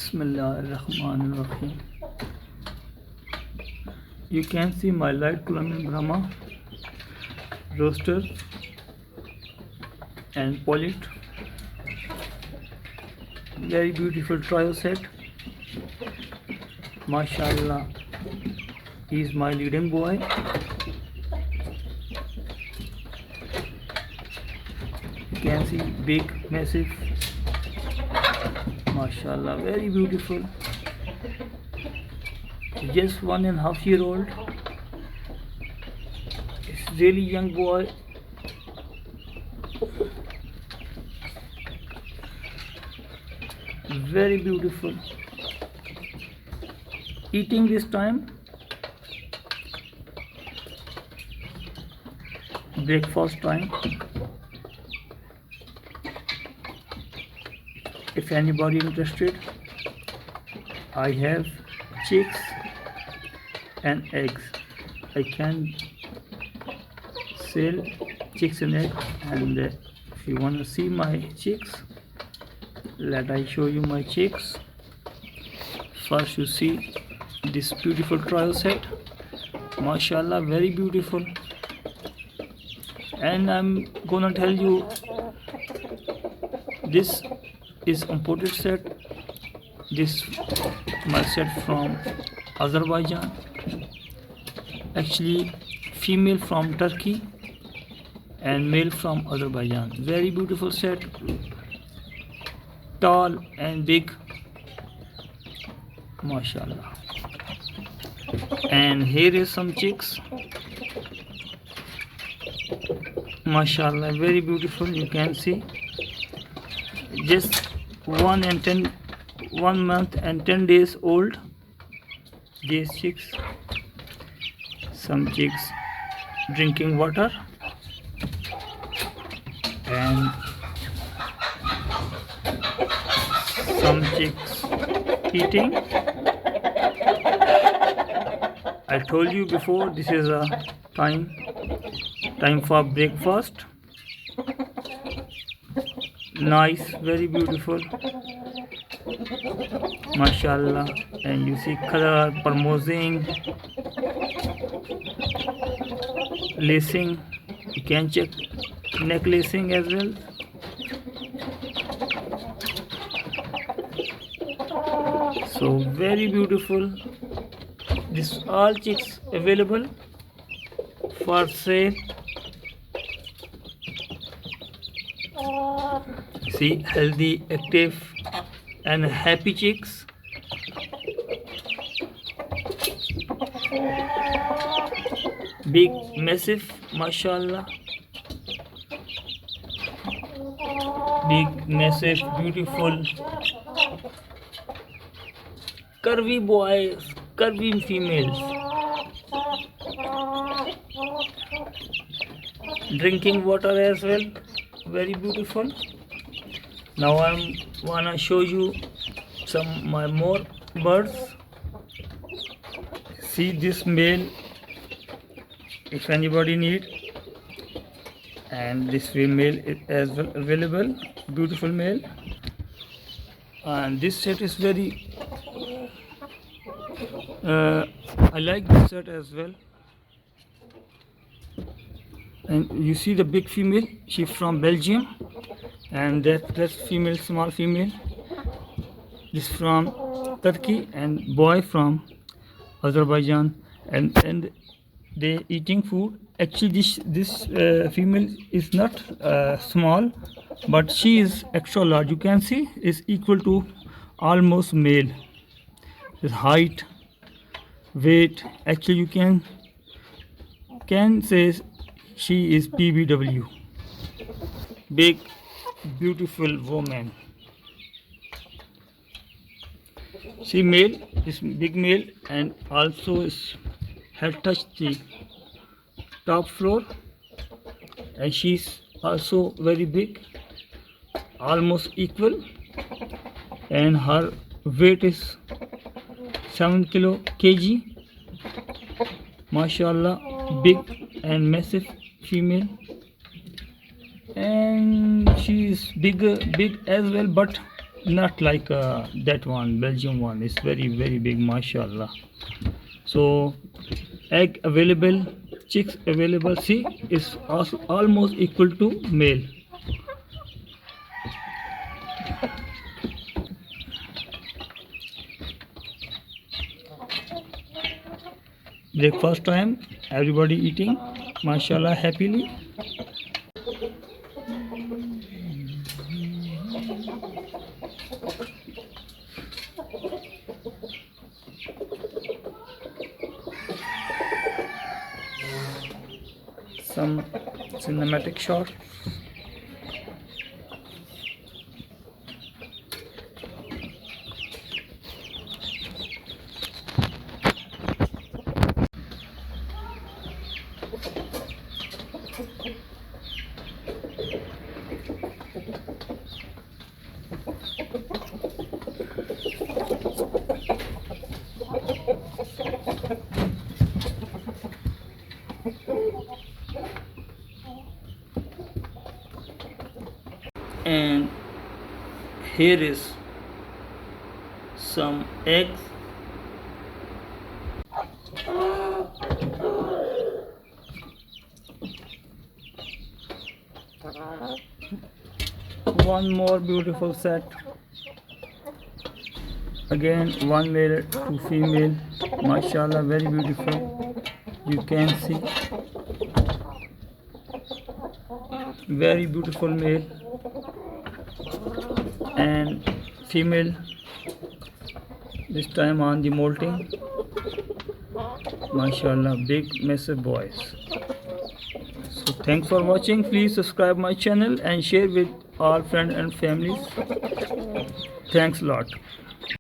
Bismillahirrahmanirrahim. You can see my light Columbian Brahma, Roosters and polished. Very beautiful trio set. Mashallah, he is my leading boy. You can see big, massive. Mashallah, very beautiful. Just 1.5 year old. It's really young boy. Very beautiful. Eating this time. Breakfast time. If anybody interested, I have chicks and eggs. I can sell chicks and eggs, and if you want to see my chicks, let I show you my chicks. First you see this beautiful trial set. Mashallah, very beautiful. And I'm gonna tell you, this is imported set. This my set from Azerbaijan. Actually female from Turkey and male from Azerbaijan. Very beautiful set, tall and big, mashallah. And here is some chicks, mashallah, very beautiful. You can see just 1 month and 10 days old, these chicks. Some chicks drinking water and some chicks eating. I told you before, this is a time for breakfast. Nice, very beautiful, mashallah. And you see color, promoting, lacing. You can check neck lacing as well. So very beautiful. This all chicks available for sale. See, healthy, active and happy chicks. Big, massive, mashallah. Big, massive, beautiful. Curvy boys, curvy females. Drinking water as well. Very beautiful. Now I wanna show you some my more birds. See this male, if anybody need, and this female is as well available. Beautiful male. And this set is very I like this set as well. And you see the big female, she's from Belgium, and that's female, small female, this from Turkey, and boy from Azerbaijan. And they eating food. Actually this female is not small, but she is extra large. You can see is equal to almost male. His height, weight, actually you can say she is BBW. Big, beautiful woman. She male is big male, and also is has touched the top floor, and she's also very big, almost equal, and her weight is 7 kg. Mashallah, big and massive female, and she is big as well, but not like that one Belgium one. It's very big, mashallah. So egg available, chicks available. See, it's also almost equal to male. Breakfast time, everybody eating, mashallah, happily. Some cinematic shot. And here is some eggs. One more beautiful set. Again, one male, two female. Mashallah, very beautiful. You can see very beautiful male and female, this time on the molting. Mashallah, big massive boys. So thanks for watching. Please subscribe my channel and share with all friends and families. Thanks a lot.